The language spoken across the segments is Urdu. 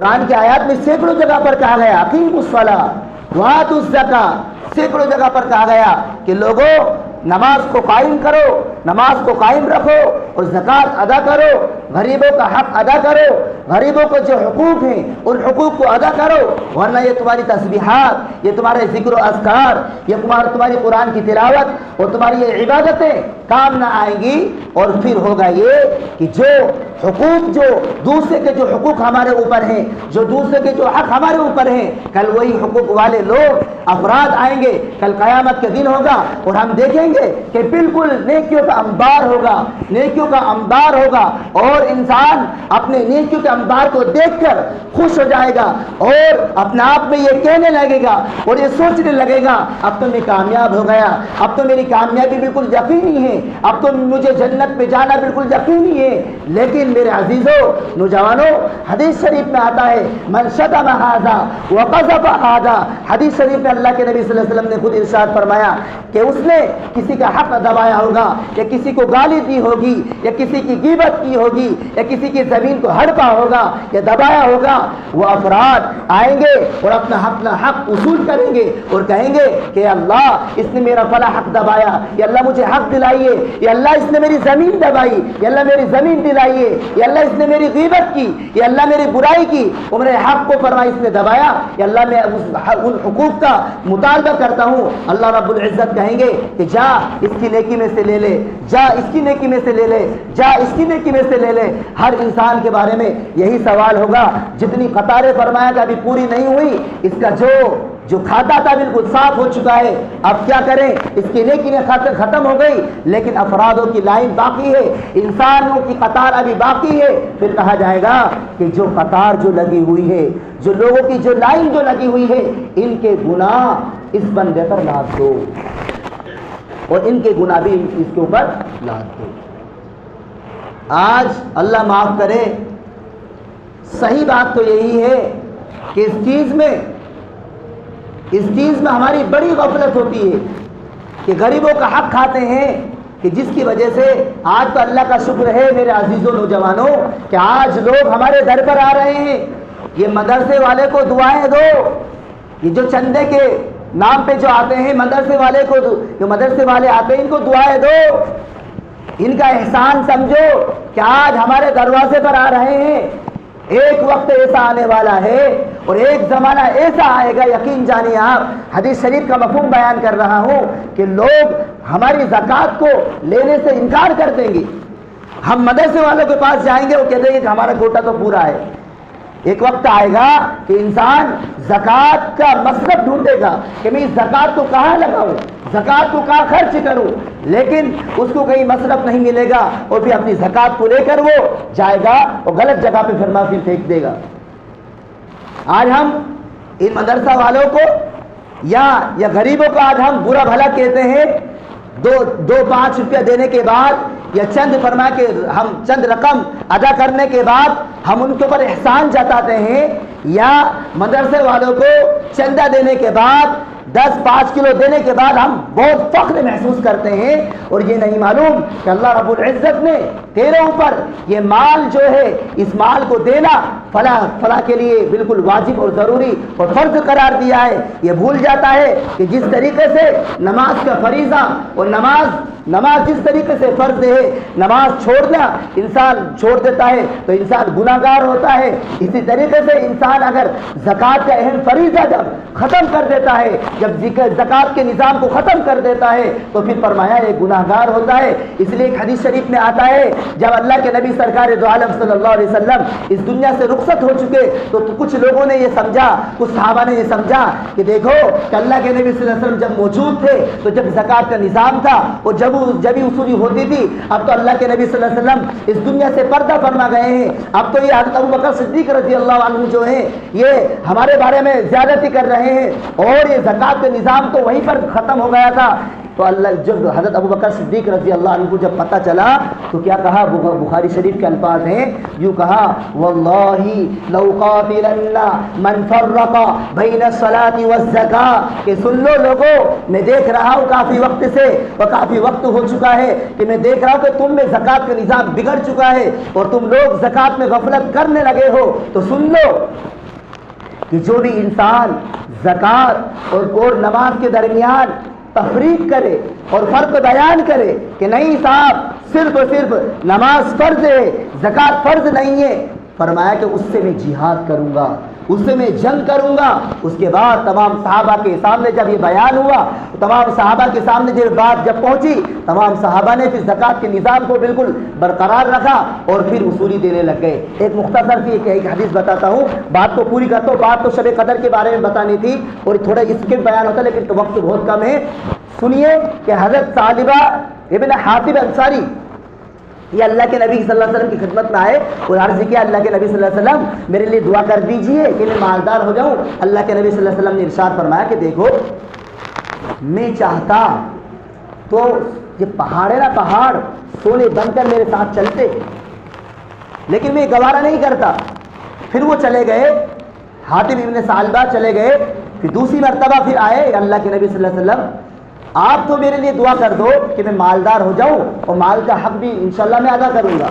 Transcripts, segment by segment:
قرآن کی آیات میں سینکڑوں جگہ پر کہا گیا اقیمُوا وآتوا الزکاۃ، سینکڑوں جگہ پر کہا گیا کہ لوگوں نماز کو قائم کرو، نماز کو قائم رکھو اور زکوٰۃ ادا کرو، غریبوں کا حق ادا کرو، غریبوں کو جو حقوق ہیں ان حقوق کو ادا کرو، ورنہ یہ تمہاری تسبیحات، یہ تمہارے ذکر و اذکار، یہ تمہاری قرآن کی تلاوت اور تمہاری یہ عبادتیں کام نہ آئیں گی۔ اور پھر ہوگا یہ کہ جو حقوق، جو دوسرے کے جو حقوق ہمارے اوپر ہیں، جو دوسرے کے جو حق ہمارے اوپر ہیں، کل وہی حقوق والے لوگ افراد آئیں گے، کل قیامت کے دن ہوگا اور ہم دیکھیں گے کہ بالکل نیکیوں کا انبار ہوگا، نیکیوں کا انبار ہوگا، اور انسان اپنے نیکیوں کے انبار کو دیکھ کر خوش ہو جائے گا اور اپنے آپ میں یہ کہنے لگے گا اور یہ سوچنے لگے گا اب تو میں کامیاب ہو گیا، اب تو میری کامیابی بالکل یقینی ہے، اب تو مجھے جنت پہ جانا بالکل یقینی ہے۔ لیکن میرے عزیزوں، نوجوانوں، حدیث شریف میں آتا ہے من شتم ھذا وقذف ھذا، حدیث شریف میں اللہ کے نبی صلی اللہ علیہ وسلم نے خود ارشاد فرمایا کہ اس نے کسی کا حق دبایا ہوگا، یا کسی کو گالی دی ہوگی، یا کسی کی غیبت کی ہوگی، یا کسی کی زمین کو ہڑپا ہوگا یا دبایا ہوگا، وہ افراد آئیں گے اور اپنا حق وصول کریں گے اور کہیں گے کہ اللہ اس نے میرا فلاں حق دبایا، یا اللہ مجھے حق دلائیے، یا اللہ اس نے میری زمین دبائی، یا اللہ میری زمین دلائیے، یا اللہ اس نے میری غیبت کی، یا اللہ میری برائی کی اور میرے حق کو فرمایا اس نے دبایا، یا اللہ میں ان حقوق کا مطالبہ کرتا ہوں۔ اللہ رب العزت کہیں گے کہ جا اس کی نیکی میں سے لے لے، جا اس کی نیکی میں سے لے لے، جا اس کی نیکی میں سے لے لے۔ ہر انسان کے بارے میں یہی سوال ہوگا، جتنی قطاریں فرمایا کہ ابھی پوری نہیں ہوئی، اس کا جو کھاتا تھا بالکل صاف ہو چکا ہے، اب کیا کریں، اس کی نیکی نے ختم ہو گئی، لیکن افرادوں کی لائن باقی ہے، انسانوں کی قطار ابھی باقی ہے۔ پھر کہا جائے گا کہ جو قطار جو لگی ہوئی ہے، جو لوگوں کی جو لائن جو لگی ہوئی ہے، ان کے گناہ اس بندے پر لاد دو اور ان کے گناہ بھی اس کے اوپر لاد دو۔ آج اللہ معاف کرے، صحیح بات تو یہی ہے کہ اس چیز میں ہماری بڑی غفلت ہوتی ہے کہ غریبوں کا حق کھاتے ہیں، کہ جس کی وجہ سے آج تو اللہ کا شکر ہے میرے عزیزوں نوجوانوں کہ آج لوگ ہمارے در پر آ رہے ہیں۔ یہ مدرسے والے کو دعائیں دو، یہ جو چندے کے نام پہ جو آتے ہیں مدرسے والے کو، جو مدرسے والے آتے ہیں ان کو دعائیں دو، ان کا احسان سمجھو کہ آج ہمارے دروازے پر آ رہے ہیں۔ ایک وقت ایسا آنے والا ہے اور ایک زمانہ ایسا آئے گا، یقین جانیے آپ، حدیث شریف کا مفہوم بیان کر رہا ہوں کہ لوگ ہماری زکوٰۃ کو لینے سے انکار کر دیں گے۔ ہم مدرسے والوں کے پاس جائیں گے، وہ کہہ دیں گے کہ ہمارا کوٹا تو پورا ہے۔ ایک وقت آئے گا کہ انسان زکوٰۃ کا مصرف ڈھونڈے گا کہ میں اس زکوٰۃ کو کہاں لگاؤں، زکوٰۃ کو کہاں خرچ کروں، لیکن اس کو کہیں مصرف نہیں ملے گا اور پھر اپنی زکوٰۃ کو لے کر وہ جائے گا اور غلط جگہ پہ پھر پھینک دے گا۔ آج ہم ان مدرسہ والوں کو یا غریبوں کو آج ہم برا بھلا کہتے ہیں، دو 5 روپیہ دینے کے بعد یا چند فرما کے ہم چند رقم ادا کرنے کے بعد ہم ان کے اوپر احسان جتاتے ہیں، یا مدرسے والوں کو چندہ دینے کے بعد 10-5 کلو دینے کے بعد ہم بہت فخر محسوس کرتے ہیں، اور یہ نہیں معلوم کہ اللہ رب العزت نے تیرے اوپر یہ مال جو ہے، اس مال کو دینا فلاں کے لیے بالکل واجب اور ضروری اور فرض قرار دیا ہے۔ یہ بھول جاتا ہے کہ جس طریقے سے نماز کا فریضہ اور نماز جس طریقے سے فرض ہے، نماز چھوڑنا انسان چھوڑ دیتا ہے تو انسان گناہ گار ہوتا ہے، اسی طریقے سے انسان اگر زکوٰۃ کا اہم فریضہ جب ختم کر دیتا ہے، جب زکوٰۃ کے نظام کو ختم کر دیتا ہے تو پھر فرمایا یہ گناہ گار ہوتا ہے۔ اس لیے ایک حدیث شریف میں آتا ہے جب اللہ کے نبی سرکار دو عالم صلی اللہ علیہ وسلم اس دنیا سے رخصت ہو چکے تو کچھ لوگوں نے یہ سمجھا، کچھ صحابہ نے یہ سمجھا کہ دیکھو کہ اللہ کے نبی صلی اللہ علیہ وسلم جب موجود تھے تو جب زکوٰۃ کا نظام تھا اور جب ہی وصولی ہوتی تھی، اب تو اللہ کے نبی صلی اللہ علیہ وسلم اس دنیا سے پردہ فرما گئے ہیں، اب تو یہ حضرت ابوبکر صدیق رضی اللہ عنہ جو ہیں یہ ہمارے بارے میں زیادتی کر رہے ہیں، اور یہ زکوٰۃ کا نظام تو وہیں پر ختم ہو گیا تھا۔ تو اللہ جب حضرت ابو بکر صدیق رضی اللہ عنہ کو جب پتہ چلا تو کیا کہا؟ بخاری شریف کے الفاظ ہیں، یوں کہا واللہ لو قاتلن من فرق بین الصلاۃ والزکاۃ، کہ سن لو لوگوں، میں دیکھ رہا ہوں کافی وقت سے، اور کافی وقت ہو چکا ہے کہ میں دیکھ رہا ہوں کہ تم میں زکوٰۃ کا نظام بگڑ چکا ہے اور تم لوگ زکوٰۃ میں غفلت کرنے لگے ہو، تو سن لو کہ جو بھی انسان زکوٰۃ اور نماز کے درمیان تفریق کرے اور فرق بیان کرے کہ نہیں صاحب صرف اور صرف نماز فرض ہے، زکوٰۃ فرض نہیں ہے، فرمایا کہ اس سے میں جہاد کروں گا، اس سے میں جنگ کروں گا۔ اس کے بعد تمام صحابہ کے سامنے جب یہ بیان ہوا، تمام صحابہ کے سامنے جب بات جب پہنچی، تمام صحابہ نے پھر زکوٰۃ کے نظام کو بالکل برقرار رکھا اور پھر وصولی دینے لگ گئے۔ ایک مختصر سی ایک حدیث بتاتا ہوں، بات کو پوری کرتا ہوں، بات تو شب قدر کے بارے میں بتانی تھی اور تھوڑا اس کے بیان ہوتا لیکن وقت بہت کم ہے۔ سنیے کہ حضرت ثعلبہ ابن حاطب انصاری یہ اللہ کے نبی صلی اللہ علیہ وسلم کی خدمت میں آئے اور عرض کیا اللہ کے نبی صلی اللہ علیہ وسلم میرے لیے دعا کر دیجئے کہ میں مالدار ہو جاؤں۔ اللہ کے نبی صلی اللہ علیہ وسلم نے ارشاد فرمایا کہ دیکھو میں چاہتا تو یہ پہاڑ ہے نا، پہاڑ سونے بن کر میرے ساتھ چلتے، لیکن میں گوارا نہیں کرتا۔ پھر وہ چلے گئے، حاتم ابن ثعلبہ چلے گئے، پھر دوسری مرتبہ پھر آئے اللہ کے نبی صلی اللہ علیہ وسلم آپ تو میرے لیے دعا کر دو کہ میں مالدار ہو جاؤں اور مال کا حق بھی انشاءاللہ میں ادا کروں گا۔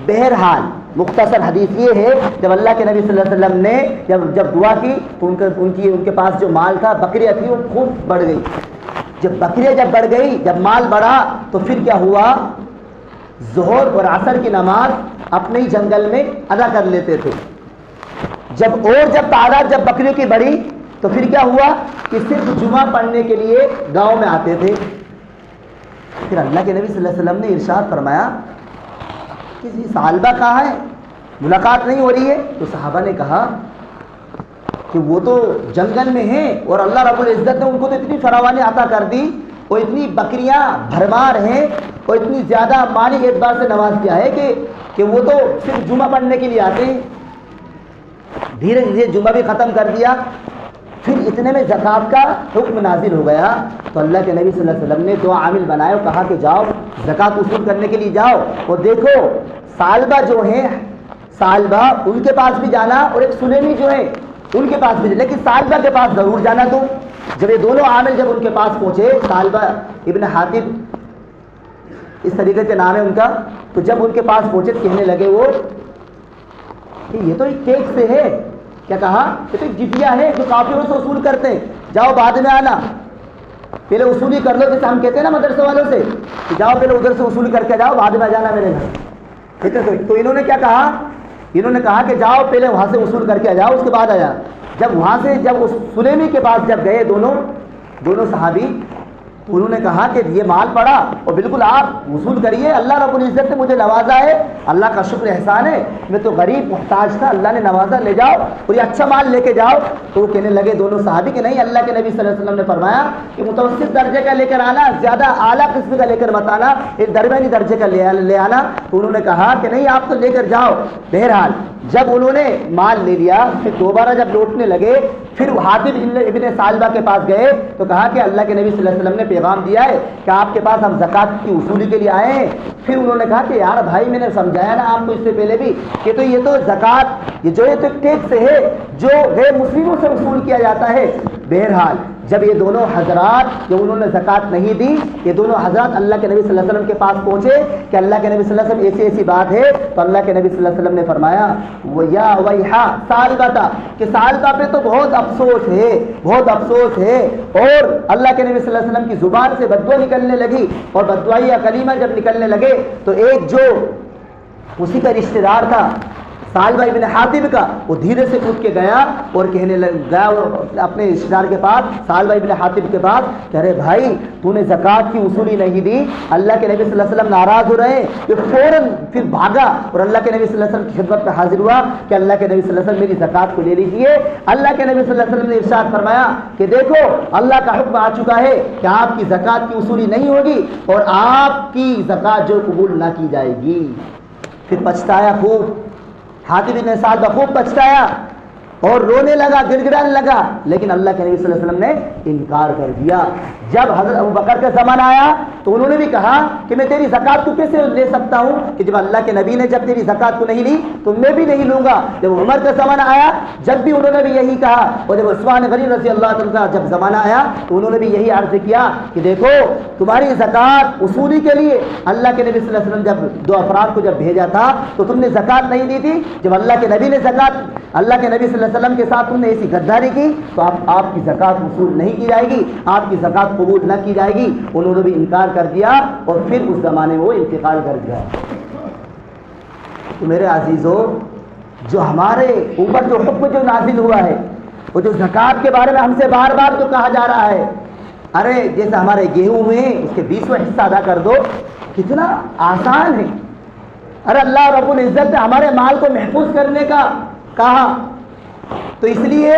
بہرحال مختصر حدیث یہ ہے، جب اللہ کے نبی صلی اللہ علیہ وسلم نے جب دعا کی تو ان کے پاس جو مال تھا، بکریاں تھی، وہ خوب بڑھ گئی۔ جب بکریاں جب بڑھ گئی، جب مال بڑھا تو پھر کیا ہوا؟ ظہر اور عصر کی نماز اپنے ہی جنگل میں ادا کر لیتے تھے۔ جب تعداد جب بکریوں کی بڑھی تو پھر کیا ہوا کہ صرف جمعہ پڑھنے کے لیے گاؤں میں آتے تھے۔ پھر اللہ کے نبی صلی اللہ علیہ وسلم نے ارشاد فرمایا کہ ثعلبہ کہاں ہے، ملاقات نہیں ہو رہی ہے؟ تو صحابہ نے کہا کہ وہ تو جنگل میں ہیں اور اللہ رب العزت نے ان کو تو اتنی فراوانی عطا کر دی اور اتنی بکریاں بھرمار ہیں اور اتنی زیادہ مالی اعتبار سے نواز کیا ہے کہ وہ تو صرف جمعہ پڑھنے کے لیے آتے ہیں۔ دھیرے دھیرے جمعہ بھی ختم کر دیا، پھر اتنے میں زکوٰۃ کا حکم نازل ہو گیا تو اللہ کے نبی صلی اللہ علیہ وسلم نے دو عامل بنائے اور کہا کہ جاؤ زکوٰۃ وصول کرنے کے لیے جاؤ، اور دیکھو ثعلبہ جو ہیں، ثعلبہ ان کے پاس بھی جانا اور ایک سلیمی جو ہے ان کے پاس بھی جانا، لیکن ثعلبہ کے پاس ضرور جانا۔ تو جب یہ دونوں عامل جب ان کے پاس پہنچے، ثعلبہ ابن حاطب اس طریقے سے نام ہے ان کا، تو جب ان کے پاس پہنچے کہنے لگے وہ کہ یہ تو ایک ٹیکس سے ہے، کیا کہا؟ یہ تو ایک جزیہ ہے جو کافروں سے وصول کرتے ہیں، جاؤ بعد میں آنا، پہلے وصولی کر لو، جیسے ہم کہتے ہیں نا مدرسے والوں سے کہ جاؤ پہلے ادھر سے وصول کر کے جاؤ، بعد میں جانا میرے گھر، ٹھیک ہے؟ تو انہوں نے کیا کہا؟ انہوں نے کہا کہ جاؤ پہلے وہاں سے وصول کر کے آ جاؤ، اس کے بعد آیا۔ جب وہاں سے جب اس سلیمی کے پاس جب گئے دونوں صحابی، تو انہوں نے کہا کہ یہ مال پڑا اور بالکل آپ وصول کریے، اللہ رب العزت نے مجھے نوازا ہے، اللہ کا شکر احسان ہے، میں تو غریب محتاج تھا، اللہ نے نوازا، لے جاؤ اور یہ اچھا مال لے کے جاؤ۔ تو وہ کہنے لگے دونوں صحابی کہ نہیں، اللہ کے نبی صلی اللہ علیہ وسلم نے فرمایا کہ متوسط درجے کا لے کر آنا، زیادہ اعلیٰ قسم کا لے کر مت آنا، ایک درمیانی درجے کا لے آنا۔ تو انہوں نے کہا کہ نہیں آپ تو لے کر جاؤ۔ بہرحال جب انہوں نے مال لے لیا، پھر دوبارہ جب لوٹنے لگے، پھر حاتم ابن ثعلبہ کے پاس گئے تو کہا کہ اللہ کے نبی صلی اللہ علیہ وسلم نے پیغام دیا ہے کہ آپ کے پاس ہم زکوٰۃ کی وصولی کے لیے آئے ہیں۔ پھر انہوں نے کہا کہ یار بھائی میں نے سمجھایا نا آپ کو اس سے پہلے بھی کہ تو یہ تو زکوٰۃ یہ تو ٹیکس ہے جو غیر مسلموں سے وصول کیا جاتا ہے۔ بہرحال جب یہ دونوں حضرات جو انہوں نے زکوٰۃ نہیں دی، یہ دونوں حضرات اللہ کے نبی صلی اللہ علیہ وسلم کے پاس پہنچے کہ اللہ کے نبی صلی اللہ علیہ وسلم ایسی بات ہے، تو اللہ کے نبی صلی اللہ علیہ وسلم نے فرمایا وَيَا وَيْحَا ثعلبہ، کہ ثعلبہ پہ تو بہت افسوس ہے، بہت افسوس ہے۔ اور اللہ کے نبی صلی اللہ علیہ وسلم کی زبان سے بددعا نکلنے لگی، اور بددعا یا کلمہ جب نکلنے لگے تو ایک جو اسی کا رشتہ دار تھا ثعلبہ ابن حاطب کا، وہ دھیرے سے اٹھ کے گیا اور کہنے گیا اپنے رشتہ دار کے پاس، ثعلبہ ابن حاطب کے پاس، کہ ارے بھائی تو نے زکوٰۃ کی وصولی نہیں دی۔ اللہ کے نبی صلی اللہ علیہ وسلم ناراض ہو رہے ہیں، کہ فوراً پھر بھاگا اور اللہ کے نبی صلی اللہ علیہ وسلم کی خدمت میں حاضر ہوا کہ اللہ کے نبی صلی اللہ علیہ وسلم میری زکوٰۃ کو لے لیجیے۔ اللہ کے نبی صلی اللہ علیہ وسلم نے ارشاد فرمایا کہ دیکھو اللہ کا حکم آ چکا ہے کہ آپ کی زکوٰۃ کی وصولی نہیں ہوگی اور آپ کی زکوٰۃ جو قبول نہ کی جائے گی۔ پھر پچھتایا خوب، حاتم بن ثعلبہ خوب پچھتایا اور رونے لگا, گر گرانے لگا, لیکن اللہ کے نبی صلی اللہ علیہ وسلم نے انکار کر دیا. جب حضرت ابو بکر کا زمانہ آیا تو انہوں نے بھی کہا کہ میں تیری زکات کو کیسے لے سکتا ہوں, کہ جب اللہ کے نبی نے جب تیری زکات کو نہیں لی تو میں بھی نہیں لوں گا. جب عمر کا زمانہ آیا جب بھی انہوں نے بھی یہی کہا, اور جب عثمان غنی رضی اللہ تعالیٰ کا جب زمانہ آیا تو انہوں نے بھی یہی عرض کیا کہ دیکھو تمہاری زکات وصولی کے لیے اللہ کے نبی صلی اللہ علیہ وسلم جب 2 افراد کو جب بھیجا تھا تو تم نے زکات نہیں دی تھی. جب اللہ کے نبی نے زکات, اللہ کے نبی صلی اللہ علیہ وسلم کے ساتھ تم نے ایسی غداری کی تو آپ کی زکات وصول نہیں کی جائے گی, آپ کی زکات قبول نہ کی جائے گی. انہوں نے بھی انکار کر دیا اور پھر اس زمانے میں وہ انتقال کر گیا. تو میرے عزیزو, جو ہمارے اوپر جو حکم جو نازل ہوا ہے, وہ جو زکات کے بارے میں ہم سے بار بار جو کہا جا رہا ہے, ارے جیسے ہمارے گیہوں میں اس کے 20واں حصہ ادا کر دو, کتنا آسان ہے. ارے اللہ رب العزت نے ہمارے مال کو محفوظ کرنے کا کہا, تو اس لیے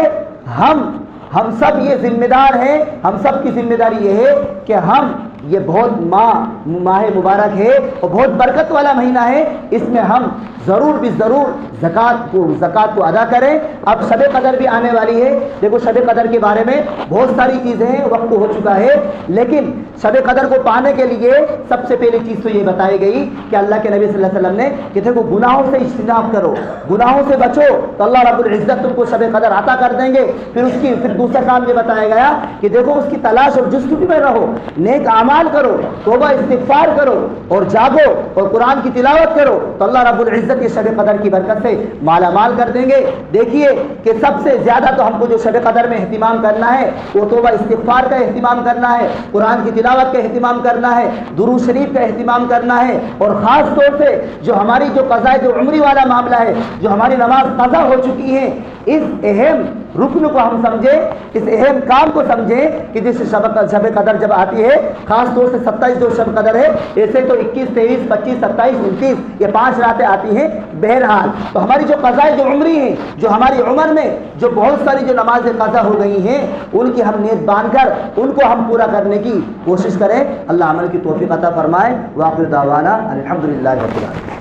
ہم سب یہ ذمہ دار ہیں. ہم سب کی ذمہ داری یہ ہے کہ ہم, یہ بہت ماہ مبارک ہے اور بہت برکت والا مہینہ ہے, اس میں ہم ضرور بھی ضرور زکات کو ادا کریں. اب شب قدر بھی آنے والی ہے. دیکھو شب قدر کے بارے میں بہت ساری چیزیں ہیں, وقت ہو چکا ہے, لیکن شب قدر کو پانے کے لیے سب سے پہلی چیز تو یہ بتائی گئی کہ اللہ کے نبی صلی اللہ علیہ وسلم نے کہ دیکھو گناہوں سے اجتناب کرو, گناہوں سے بچو تو اللہ رب العزت تم کو شب قدر عطا کر دیں گے. پھر دوسرا کام یہ بتایا گیا کہ دیکھو اس کی تلاش اور جستجو میں رہو, نیک اعمال کرو, توبہ استغفار کرو اور جاگو اور قرآن کی تلاوت کرو تو اللہ رب العزت یہ شب قدر کی برکت سے مالا مال کر دیں گے. دیکھیے کہ سب سے زیادہ تو ہم کو جو شب قدر میں اہتمام کرنا ہے وہ توبہ استغفار کا اہتمام کرنا ہے, قرآن کی تلاوت کا اہتمام کرنا ہے, درود شریف کا اہتمام کرنا ہے, اور خاص طور سے جو ہماری جو قضاء جو عمری والا معاملہ ہے, جو ہماری نماز قضا ہو چکی ہے, اس اہم رکن کو ہم سمجھیں, اس اہم کام کو سمجھیں کہ جس شب قدر جب آتی ہے, خاص طور سے 27 جو شب قدر ہے, ایسے تو 21, 23, 25, 27, 29 یہ 5 راتیں آتی ہیں. بہرحال تو ہماری جو قضاء جو عمری ہیں, جو ہماری عمر میں جو بہت ساری جو نمازیں قضا ہو گئی ہیں, ان کی ہم نیت باندھ کر ان کو ہم پورا کرنے کی کوشش کریں. اللہ عمل کی توفیق عطا فرمائے. واخر دعوانا الحمدللہ رب العالمین.